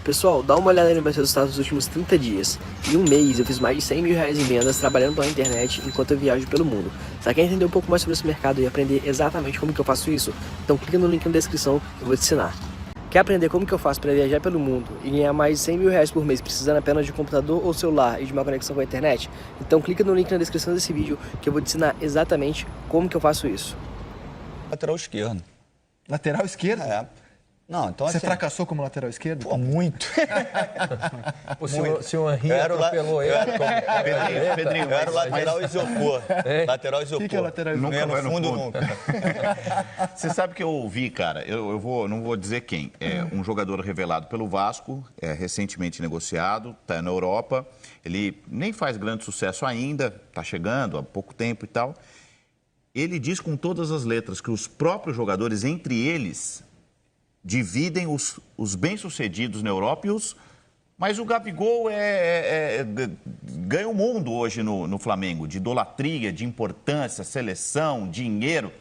Pessoal, dá uma olhada nos meus resultados dos últimos 30 dias. Em um mês eu fiz mais de 100 mil reais em vendas trabalhando pela internet enquanto eu viajo pelo mundo. Você quer entender um pouco mais sobre esse mercado e aprender exatamente como que eu faço isso? Então clica no link na descrição que eu vou te ensinar. Quer aprender como que eu faço para viajar pelo mundo e ganhar mais de 100 mil reais por mês precisando apenas de um computador ou celular e de uma conexão com a internet? Então clica no link na descrição desse vídeo que eu vou te ensinar exatamente como que eu faço isso. Lateral esquerdo. Lateral esquerdo? É. Não, então Você assim, fracassou como lateral esquerdo? Pô, muito. Se o Henrique atropelou ele. Pedrinho, eu era o lateral isopor. Lateral isopor. O que é lateral isopor? Nunca vai no fundo nunca. Você sabe que eu ouvi, cara, não vou dizer quem, é um jogador revelado pelo Vasco, recentemente negociado, está na Europa, ele nem faz grande sucesso ainda, está chegando há pouco tempo e tal. Ele diz com todas as letras que os próprios jogadores, entre eles, dividem os bem-sucedidos na Europa mas o Gabigol ganha o mundo hoje no Flamengo, de idolatria, de importância, seleção, dinheiro,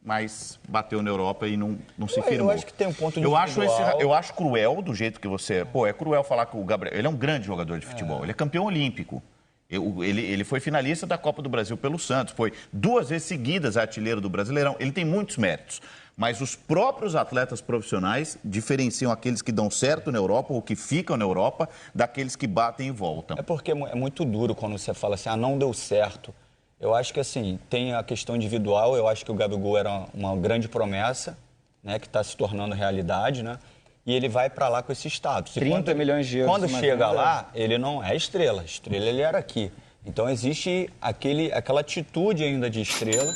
mas bateu na Europa e não se firmou. Eu acho que tem um ponto de eu acho cruel do jeito que você... é cruel falar que o Gabriel... Ele é um grande jogador de futebol, ele é campeão olímpico. Ele foi finalista da Copa do Brasil pelo Santos, foi 2 vezes seguidas artilheiro do Brasileirão. Ele tem muitos méritos, mas os próprios atletas profissionais diferenciam aqueles que dão certo na Europa ou que ficam na Europa daqueles que batem e voltam. É porque é muito duro quando você fala assim, não deu certo. Eu acho que assim, tem a questão individual, eu acho que o Gabigol era uma grande promessa, né, que está se tornando realidade, né? E ele vai para lá com esse status. 30 milhões de euros. Quando chega lá, ele não é estrela. Estrela ele era aqui. Então existe aquela atitude ainda de estrela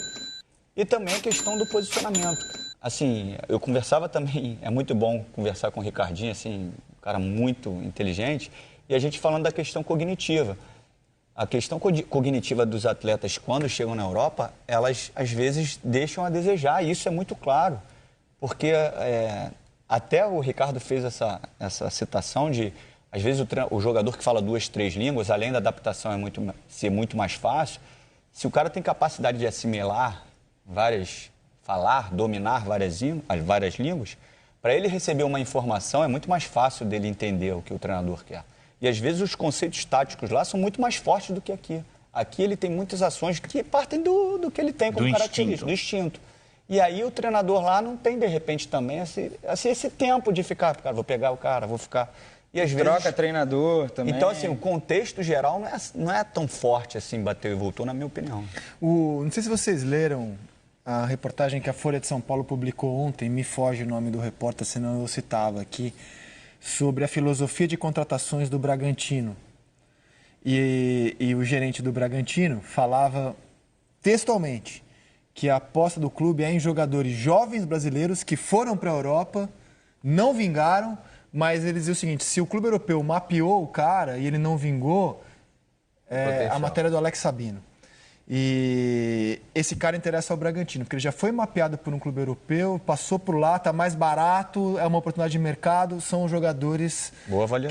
e também a questão do posicionamento. Assim, eu conversava também, é muito bom conversar com o Ricardinho, assim, um cara muito inteligente, e a gente falando da questão cognitiva. A questão cognitiva dos atletas, quando chegam na Europa, elas às vezes deixam a desejar, e isso é muito claro, porque até o Ricardo fez essa citação de, às vezes, o jogador que fala 2, 3 línguas, além da adaptação ser muito mais fácil, se o cara tem capacidade de assimilar dominar várias línguas, para ele receber uma informação é muito mais fácil dele entender o que o treinador quer. E às vezes os conceitos táticos lá são muito mais fortes do que aqui. Aqui ele tem muitas ações que partem do que ele tem como característica, do instinto. E aí o treinador lá não tem, de repente, também esse tempo de ficar, cara, vou pegar o cara, vou ficar... E às vezes... Troca treinador também. Então, assim, o contexto geral não é tão forte assim, bateu e voltou, na minha opinião. Não sei se vocês leram a reportagem que a Folha de São Paulo publicou ontem, me foge o nome do repórter, senão eu citava aqui, sobre a filosofia de contratações do Bragantino. E o gerente do Bragantino falava textualmente que a aposta do clube é em jogadores jovens brasileiros que foram para a Europa, não vingaram, mas ele dizia o seguinte, se o clube europeu mapeou o cara e ele não vingou, a matéria do Alex Sabino. E esse cara interessa ao Bragantino, porque ele já foi mapeado por um clube europeu, passou por lá, está mais barato, é uma oportunidade de mercado, são os jogadores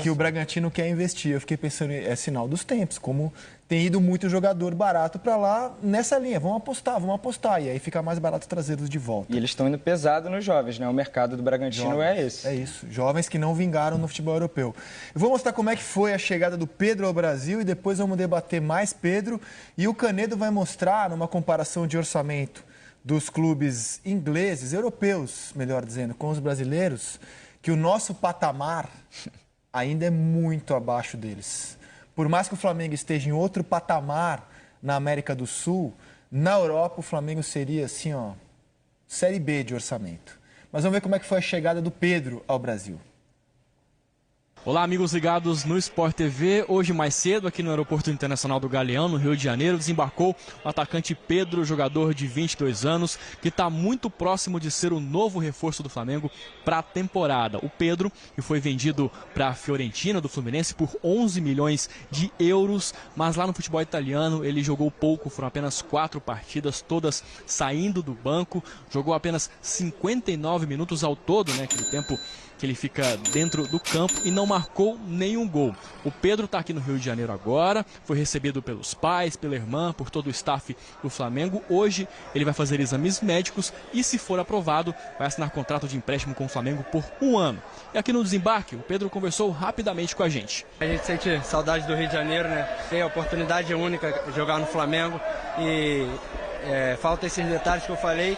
que o Bragantino quer investir. Eu fiquei pensando, é sinal dos tempos, como tem ido muito jogador barato para lá nessa linha, vamos apostar, e aí fica mais barato trazê-los de volta. E eles estão indo pesado nos jovens, né? O mercado do Bragantino é esse. É isso, jovens que não vingaram no futebol europeu. Eu vou mostrar como é que foi a chegada do Pedro ao Brasil e depois vamos debater mais Pedro. E o Canedo vai mostrar, numa comparação de orçamento dos clubes ingleses, europeus, melhor dizendo, com os brasileiros, que o nosso patamar ainda é muito abaixo deles. Por mais que o Flamengo esteja em outro patamar na América do Sul, na Europa o Flamengo seria assim, Série B de orçamento. Mas vamos ver como é que foi a chegada do Pedro ao Brasil. Olá, amigos ligados no Sport TV. Hoje, mais cedo, aqui no Aeroporto Internacional do Galeão, no Rio de Janeiro, desembarcou o atacante Pedro, jogador de 22 anos, que está muito próximo de ser o novo reforço do Flamengo para a temporada. O Pedro, que foi vendido para a Fiorentina, do Fluminense, por 11 milhões de euros, mas lá no futebol italiano ele jogou pouco, foram apenas 4 partidas, todas saindo do banco, jogou apenas 59 minutos ao todo, né, aquele tempo que ele fica dentro do campo e não marcou nenhum gol. O Pedro está aqui no Rio de Janeiro agora, foi recebido pelos pais, pela irmã, por todo o staff do Flamengo. Hoje ele vai fazer exames médicos e, se for aprovado, vai assinar contrato de empréstimo com o Flamengo por 1 ano. E aqui no desembarque, o Pedro conversou rapidamente com a gente. A gente sente saudade do Rio de Janeiro, né? Tem a oportunidade única de jogar no Flamengo e falta esses detalhes que eu falei.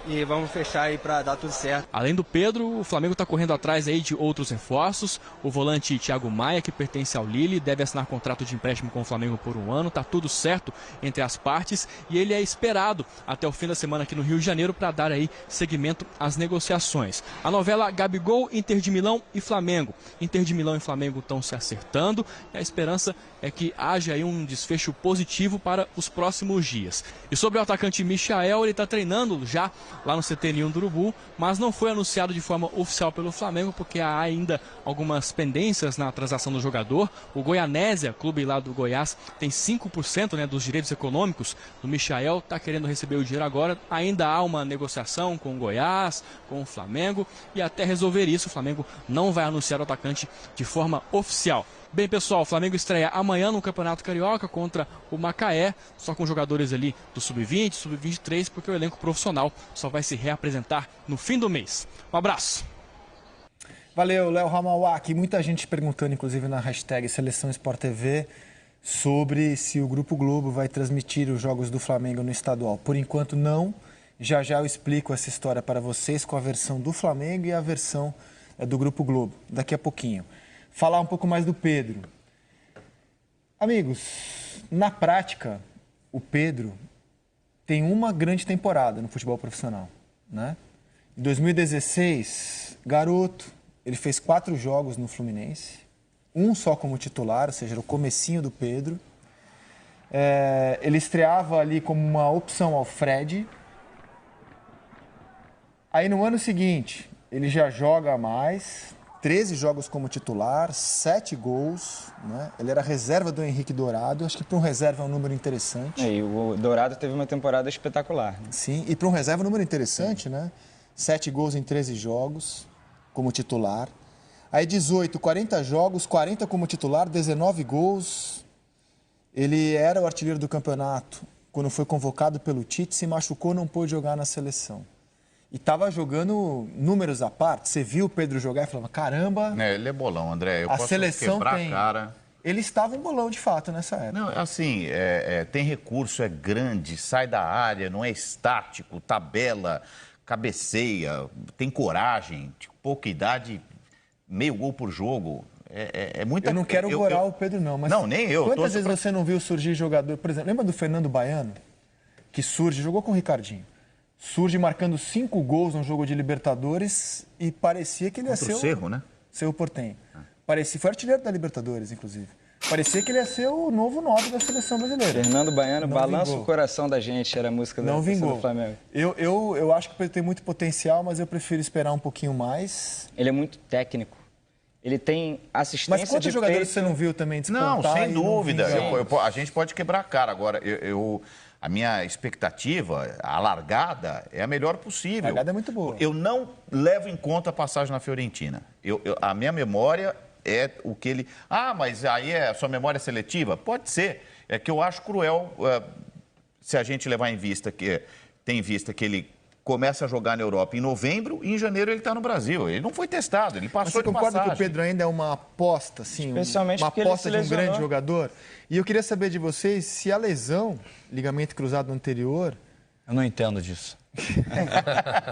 E vamos fechar aí para dar tudo certo. Além do Pedro, o Flamengo está correndo atrás aí de outros reforços. O volante Thiago Maia, que pertence ao Lille, deve assinar contrato de empréstimo com o Flamengo por 1 ano. Tá tudo certo entre as partes e ele é esperado até o fim da semana aqui no Rio de Janeiro para dar aí seguimento às negociações. A novela Gabigol, Inter de Milão e Flamengo. Inter de Milão e Flamengo estão se acertando e a esperança é que haja aí um desfecho positivo para os próximos dias. E sobre o atacante Michael, ele está treinando já lá no CT1 do Urubu, mas não foi anunciado de forma oficial pelo Flamengo, porque há ainda algumas pendências na transação do jogador. O Goianésia, clube lá do Goiás, tem 5%, né, dos direitos econômicos do Michael, está querendo receber o dinheiro agora. Ainda há uma negociação com o Goiás, com o Flamengo, e até resolver isso, o Flamengo não vai anunciar o atacante de forma oficial. Bem, pessoal, o Flamengo estreia amanhã no Campeonato Carioca contra o Macaé, só com jogadores ali do Sub-20, Sub-23, porque o elenco profissional só vai se reapresentar no fim do mês. Um abraço. Valeu, Léo Ramauak. Muita gente perguntando, inclusive na hashtag Seleção Sport TV, sobre se o Grupo Globo vai transmitir os jogos do Flamengo no estadual. Por enquanto, não. Já já eu explico essa história para vocês com a versão do Flamengo e a versão do Grupo Globo, daqui a pouquinho. Falar um pouco mais do Pedro. Amigos, na prática, o Pedro tem uma grande temporada no futebol profissional, né? Em 2016, garoto, ele fez 4 jogos no Fluminense, um só como titular, ou seja, era o comecinho do Pedro. Ele estreava ali como uma opção ao Fred. Aí no ano seguinte, ele já joga mais, 13 jogos como titular, 7 gols, né? Ele era reserva do Henrique Dourado, acho que para um reserva é um número interessante. E o Dourado teve uma temporada espetacular, né? Sim, e para um reserva é um número interessante, né? 7 gols em 13 jogos como titular. Aí 18, 40 jogos, 40 como titular, 19 gols. Ele era o artilheiro do campeonato quando foi convocado pelo Tite, se machucou, não pôde jogar na seleção. E estava jogando números à parte. Você viu o Pedro jogar e falava, caramba... Ele é bolão, André. Eu a posso seleção quebrar tem... a cara. Ele estava um bolão de fato nessa época. Não, assim, tem recurso, é grande, sai da área, não é estático, tabela, cabeceia, tem coragem, de pouca idade, meio gol por jogo. É muita... Eu não quero gorar o Pedro, não. Mas não, nem eu. Quantas vezes você não viu surgir jogador... Por exemplo, lembra do Fernando Baiano? Que surge, jogou com o Ricardinho. Surge marcando 5 gols num jogo de Libertadores e parecia que ele ia ser o Cerro, né? Seu Portenho. Parecia, foi artilheiro da Libertadores, inclusive. Parecia que ele ia ser o novo 9 da seleção brasileira. Fernando Baiano, Não balança vingou. O coração da gente, era a música Não vingou. do Flamengo. Eu acho que o Pedro tem muito potencial, mas eu prefiro esperar um pouquinho mais. Ele é muito técnico. Ele tem assistência Mas quantos de jogadores peito... você não viu também despontar? Não, sem dúvida. A gente pode quebrar a cara. Agora, a minha expectativa, a largada, é a melhor possível. A largada é muito boa. Eu não levo em conta a passagem na Fiorentina. A minha memória é o que ele... Ah, mas aí a sua memória é seletiva? Pode ser. É que eu acho cruel se a gente levar em vista que... Tem em vista que ele começa a jogar na Europa em novembro e em janeiro ele está no Brasil. Ele não foi testado, ele passou de passagem. Você concorda que o Pedro ainda é uma aposta, assim, especialmente uma aposta ele de um grande jogador? E eu queria saber de vocês se a lesão, ligamento cruzado anterior... Eu não entendo disso.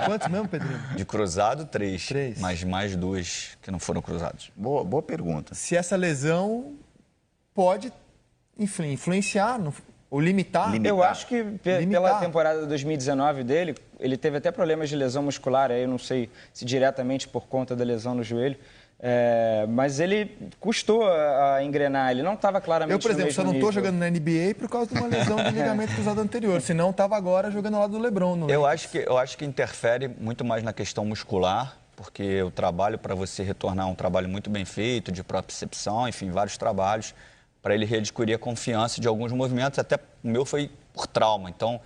Quantos mesmo, Pedrinho? De cruzado, 3. 3. Mas mais 2 que não foram cruzados. Boa pergunta. Se essa lesão pode, enfim, influenciar ou limitar. Eu acho que pela temporada 2019 dele, ele teve até problemas de lesão muscular, aí eu não sei se diretamente por conta da lesão no joelho, mas ele custou a engrenar, ele não estava claramente Eu, por exemplo, só não estou nível. jogando na NBA por causa de uma lesão de ligamento cruzado anterior, senão estava agora jogando ao lado do LeBron. No eu acho que interfere muito mais na questão muscular, porque o trabalho para você retornar é um trabalho muito bem feito, de propriocepção, enfim, vários trabalhos, para ele readquirir a confiança de alguns movimentos, até o meu foi por trauma. Então,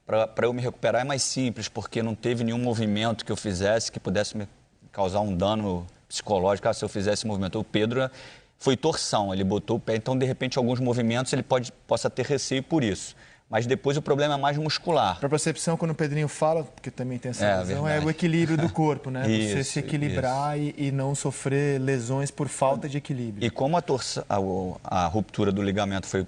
para eu me recuperar é mais simples, porque não teve nenhum movimento que eu fizesse que pudesse me causar um dano psicológica, se eu fizesse esse movimento. O Pedro foi torção, ele botou o pé, então de repente alguns movimentos ele possa ter receio por isso. Mas depois o problema é mais muscular. Para percepção, quando o Pedrinho fala, porque também tem essa lesão, é verdade. o equilíbrio do corpo, né? Você Isso, se equilibrar e não sofrer lesões por falta de equilíbrio. E como a ruptura do ligamento foi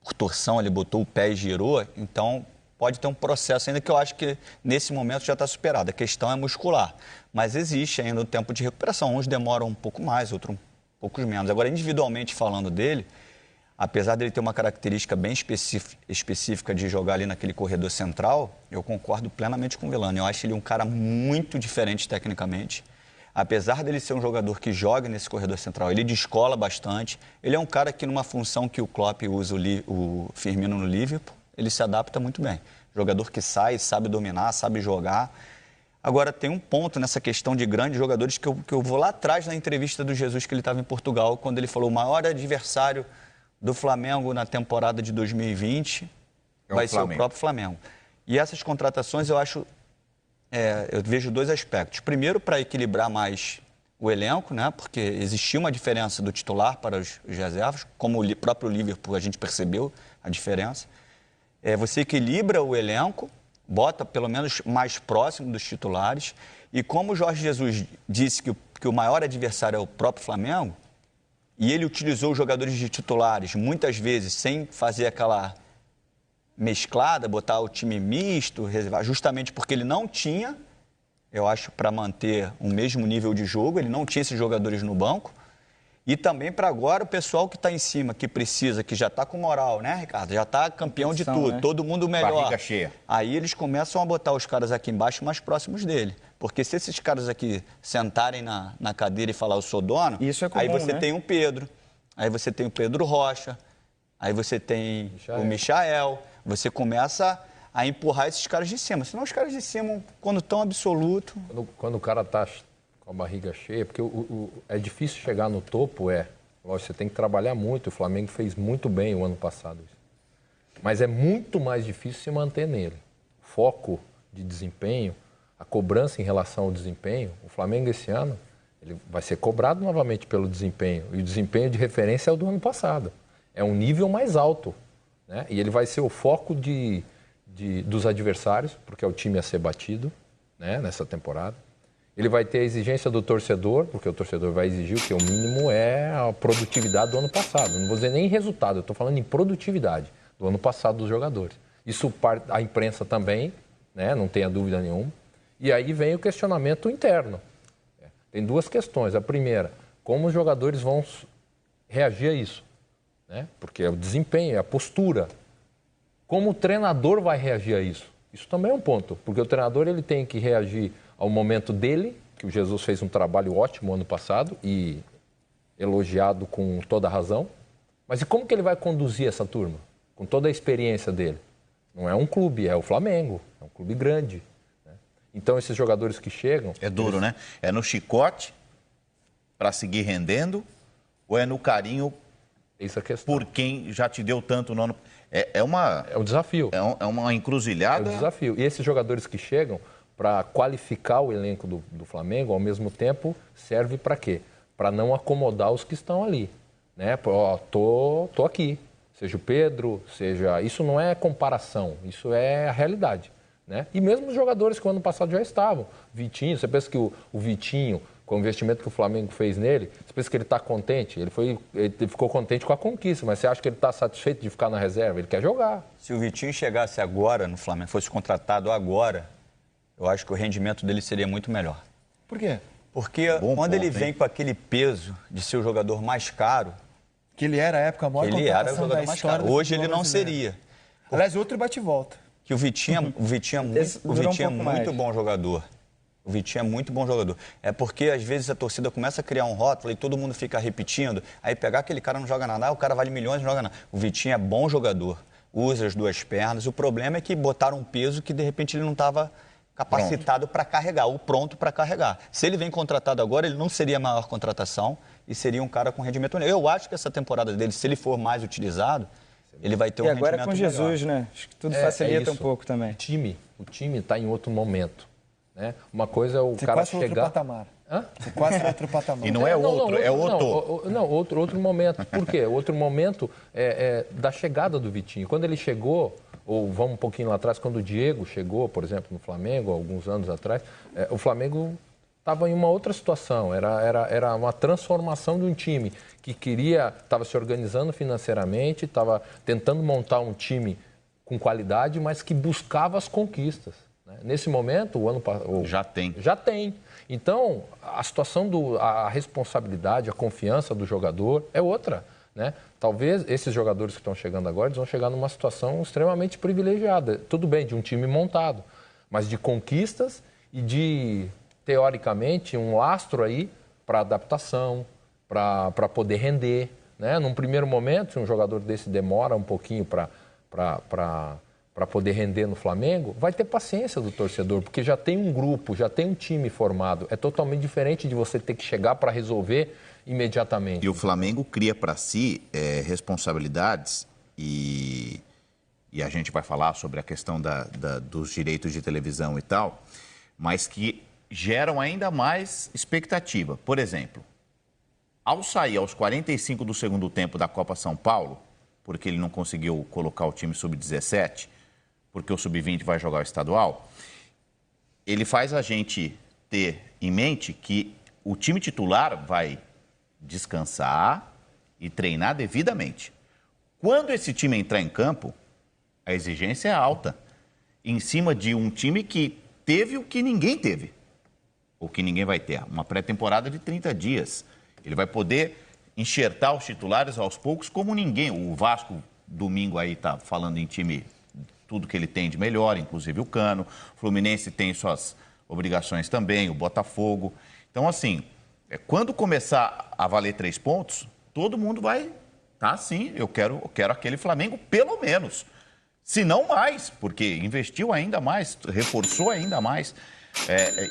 por torção, ele botou o pé e girou, então pode ter um processo ainda que eu acho que nesse momento já está superado. A questão é muscular, mas existe ainda um tempo de recuperação. Uns demoram um pouco mais, outros um pouco menos. Agora, individualmente falando dele, apesar dele ter uma característica bem específica de jogar ali naquele corredor central, eu concordo plenamente com o Villani. Eu acho ele um cara muito diferente tecnicamente. Apesar dele ser um jogador que joga nesse corredor central, ele descola bastante. Ele é um cara que, numa função que o Klopp usa o Firmino no Liverpool, ele se adapta muito bem. Jogador que sai, sabe dominar, sabe jogar. Agora, tem um ponto nessa questão de grandes jogadores que eu vou lá atrás na entrevista do Jesus, que ele estava em Portugal, quando ele falou o maior adversário do Flamengo na temporada de 2020 vai ser o próprio Flamengo. E essas contratações eu acho, eu vejo dois aspectos. Primeiro, para equilibrar mais o elenco, né? Porque existia uma diferença do titular para os reservas, como o próprio Liverpool a gente percebeu a diferença. Você equilibra o elenco, bota pelo menos mais próximo dos titulares, e como o Jorge Jesus disse que o maior adversário é o próprio Flamengo, e ele utilizou os jogadores de titulares muitas vezes sem fazer aquela mesclada, botar o time misto, justamente porque ele não tinha, eu acho, para manter o mesmo nível de jogo, ele não tinha esses jogadores no banco. E também para agora o pessoal que está em cima, que precisa, que já está com moral, né, Ricardo? Já está campeão de tudo, né? Todo mundo melhor. Barriga cheia. Aí eles começam a botar os caras aqui embaixo mais próximos dele. Porque se esses caras aqui sentarem na cadeira e falar eu sou dono, isso é comum, aí você né? tem o Pedro, aí você tem o Pedro Rocha, aí você tem o Michael, você começa a empurrar esses caras de cima. Senão os caras de cima, quando estão absoluto... Quando o cara está com a barriga cheia, porque é difícil chegar no topo, lógico, você tem que trabalhar muito, o Flamengo fez muito bem o ano passado. Mas é muito mais difícil se manter nele. Foco de desempenho, a cobrança em relação ao desempenho, o Flamengo esse ano, ele vai ser cobrado novamente pelo desempenho, e o desempenho de referência é o do ano passado. É um nível mais alto, né? E ele vai ser o foco dos adversários, porque é o time a ser batido, né, nessa temporada. Ele vai ter a exigência do torcedor, porque o torcedor vai exigir, que o mínimo é a produtividade do ano passado. Não vou dizer nem resultado, eu estou falando em produtividade do ano passado dos jogadores. Isso a imprensa também, né, não tenha dúvida nenhuma. E aí vem o questionamento interno. Tem duas questões. A primeira, como os jogadores vão reagir a isso, né? Porque é o desempenho, é a postura. Como o treinador vai reagir a isso? Isso também é um ponto, porque o treinador ele tem que reagir ao momento dele, que o Jesus fez um trabalho ótimo ano passado e elogiado com toda a razão. Mas e como que ele vai conduzir essa turma? Com toda a experiência dele. Não é um clube, é o Flamengo, é um clube grande. Né? Então esses jogadores que chegam... É duro, né? É no chicote para seguir rendendo ou é no carinho Essa é a questão. por quem já te deu tanto no ano... É um desafio. É uma encruzilhada. É um desafio. E esses jogadores que chegam, para qualificar o elenco do Flamengo, ao mesmo tempo, serve para quê? Para não acomodar os que estão ali. Né? Tô aqui. Seja o Pedro, seja... Isso não é comparação, isso é a realidade. Né? E mesmo os jogadores que o ano passado já estavam. Vitinho, você pensa que o Vitinho, com o investimento que o Flamengo fez nele, você pensa que ele está contente? Ele ficou contente com a conquista, mas você acha que ele está satisfeito de ficar na reserva? Ele quer jogar. Se o Vitinho chegasse agora no Flamengo, fosse contratado agora, eu acho que o rendimento dele seria muito melhor. Por quê? Porque quando ele vem com aquele peso de ser o jogador mais caro... Que ele era a época maior ele era o jogador da mais história caro. Hoje ele não seria. Aliás, outro bate-volta. Que o Vitinho é muito bom jogador. O Vitinho é muito bom jogador. É porque, às vezes, a torcida começa a criar um rótulo e todo mundo fica repetindo. Aí pegar aquele cara não joga nada, o cara vale milhões e não joga nada. O Vitinho é bom jogador, usa as duas pernas. O problema é que botaram um peso que, de repente, ele não estava capacitado para carregar, ou pronto para carregar. Se ele vem contratado agora, ele não seria a maior contratação e seria um cara com rendimento melhor. Eu acho que essa temporada dele, se ele for mais utilizado, ele vai ter um rendimento melhor. E agora com Jesus, né? Acho que tudo facilita um pouco também. O time está em outro momento. Né? Uma coisa é o cara chegar... Patamar. Quase outro patamar. E não é outro, é outro. Não, outro momento. Por quê? Outro momento da chegada do Vitinho. Quando ele chegou, ou vamos um pouquinho lá atrás, quando o Diego chegou, por exemplo, no Flamengo, alguns anos atrás, o Flamengo estava em uma outra situação. Era uma transformação de um time que estava se organizando financeiramente, estava tentando montar um time com qualidade, mas que buscava as conquistas. Nesse momento, o ano passado... Já tem. Já tem. Então, a situação, a responsabilidade, a confiança do jogador é outra, né? Talvez esses jogadores que estão chegando agora, eles vão chegar numa situação extremamente privilegiada. Tudo bem, de um time montado, mas de conquistas e de, teoricamente, um lastro aí para adaptação, para poder render, né? Num primeiro momento, se um jogador desse demora um pouquinho para poder render no Flamengo, vai ter paciência do torcedor, porque já tem um grupo, já tem um time formado. É totalmente diferente de você ter que chegar para resolver imediatamente. E o Flamengo cria para si responsabilidades e a gente vai falar sobre a questão dos direitos de televisão e tal, mas que geram ainda mais expectativa. Por exemplo, ao sair aos 45 do segundo tempo da Copa São Paulo, porque ele não conseguiu colocar o time sub-17, porque o sub-20 vai jogar o estadual, ele faz a gente ter em mente que o time titular vai descansar e treinar devidamente. Quando esse time entrar em campo, a exigência é alta, em cima de um time que teve o que ninguém teve, ou que ninguém vai ter, uma pré-temporada de 30 dias. Ele vai poder enxertar os titulares aos poucos como ninguém. O Vasco, domingo aí, está falando em time, tudo que ele tem de melhor, inclusive o Cano. O Fluminense tem suas obrigações também, o Botafogo. Então, assim, quando começar a valer 3 pontos, todo mundo vai, tá, sim, eu quero aquele Flamengo pelo menos. Se não mais, porque investiu ainda mais, reforçou ainda mais.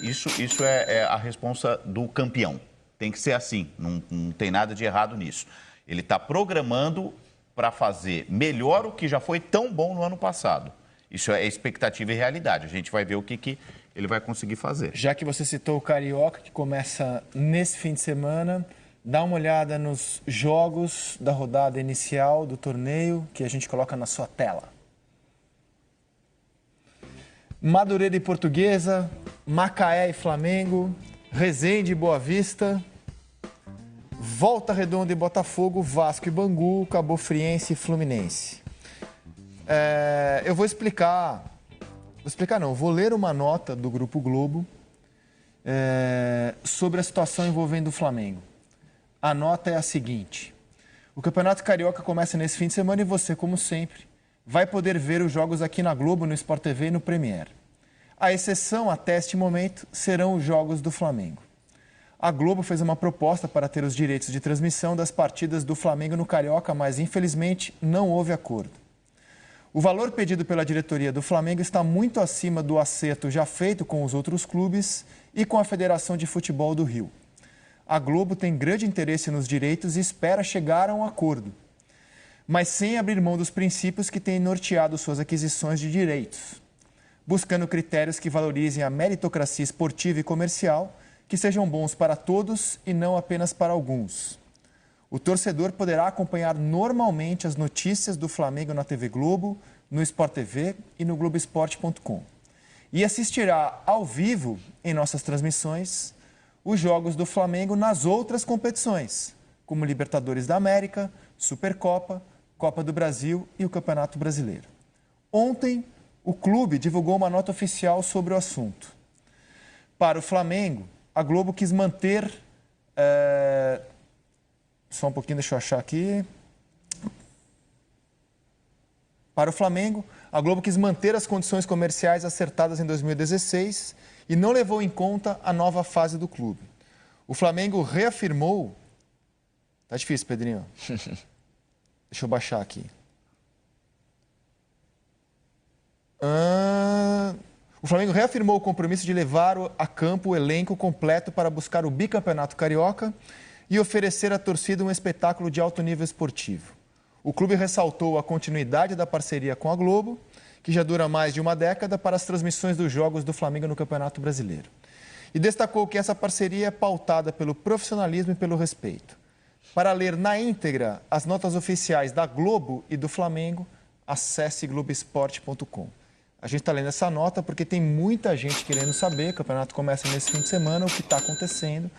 Isso é a responsa do campeão. Tem que ser assim, não tem nada de errado nisso. Ele está programando para fazer melhor o que já foi tão bom no ano passado. Isso é expectativa e realidade. A gente vai ver o que ele vai conseguir fazer. Já que você citou o Carioca, que começa nesse fim de semana, dá uma olhada nos jogos da rodada inicial do torneio, que a gente coloca na sua tela. Madureira e Portuguesa, Macaé e Flamengo, Resende e Boa Vista, Volta Redonda e Botafogo, Vasco e Bangu, Cabofriense e Fluminense. Eu vou ler uma nota do Grupo Globo sobre a situação envolvendo o Flamengo. A nota é a seguinte: o Campeonato Carioca começa nesse fim de semana e você, como sempre, vai poder ver os jogos aqui na Globo, no Sport TV e no Premier. A exceção, até este momento, serão os jogos do Flamengo. A Globo fez uma proposta para ter os direitos de transmissão das partidas do Flamengo no Carioca, mas, infelizmente, não houve acordo. O valor pedido pela diretoria do Flamengo está muito acima do acerto já feito com os outros clubes e com a Federação de Futebol do Rio. A Globo tem grande interesse nos direitos e espera chegar a um acordo, mas sem abrir mão dos princípios que têm norteado suas aquisições de direitos, buscando critérios que valorizem a meritocracia esportiva e comercial, que sejam bons para todos e não apenas para alguns. O torcedor poderá acompanhar normalmente as notícias do Flamengo na TV Globo, no Sport TV e no Globoesporte.com. E assistirá ao vivo, em nossas transmissões, os jogos do Flamengo nas outras competições, como Libertadores da América, Supercopa, Copa do Brasil e o Campeonato Brasileiro. Ontem, o clube divulgou uma nota oficial sobre o assunto. Para o Flamengo, a Globo quis manter... Só um pouquinho, deixa eu achar aqui. Para o Flamengo, a Globo quis manter as condições comerciais acertadas em 2016 e não levou em conta a nova fase do clube. O Flamengo reafirmou... Tá difícil, Pedrinho. Deixa eu baixar aqui. O Flamengo reafirmou o compromisso de levar a campo o elenco completo para buscar o bicampeonato carioca e oferecer à torcida um espetáculo de alto nível esportivo. O clube ressaltou a continuidade da parceria com a Globo, que já dura mais de uma década, para as transmissões dos jogos do Flamengo no Campeonato Brasileiro. e destacou que essa parceria é pautada pelo profissionalismo e pelo respeito. Para ler na íntegra as notas oficiais da Globo e do Flamengo, acesse Globoesporte.com. A gente está lendo essa nota porque tem muita gente querendo saber, o campeonato começa nesse fim de semana, o que está acontecendo.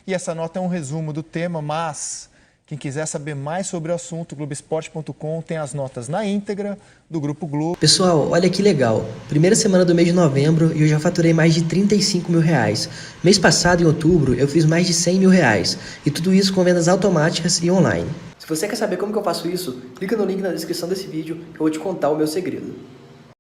E essa nota é um resumo do tema, mas quem quiser saber mais sobre o assunto, Globoesporte.com tem as notas na íntegra do Grupo Globo. Pessoal, olha que legal. Primeira semana do mês de novembro e eu já faturei mais de 35 mil reais. Mês passado, em outubro, eu fiz mais de 100 mil reais. E tudo isso com vendas automáticas e online. Se você quer saber como que eu faço isso, clica no link na descrição desse vídeo que eu vou te contar o meu segredo.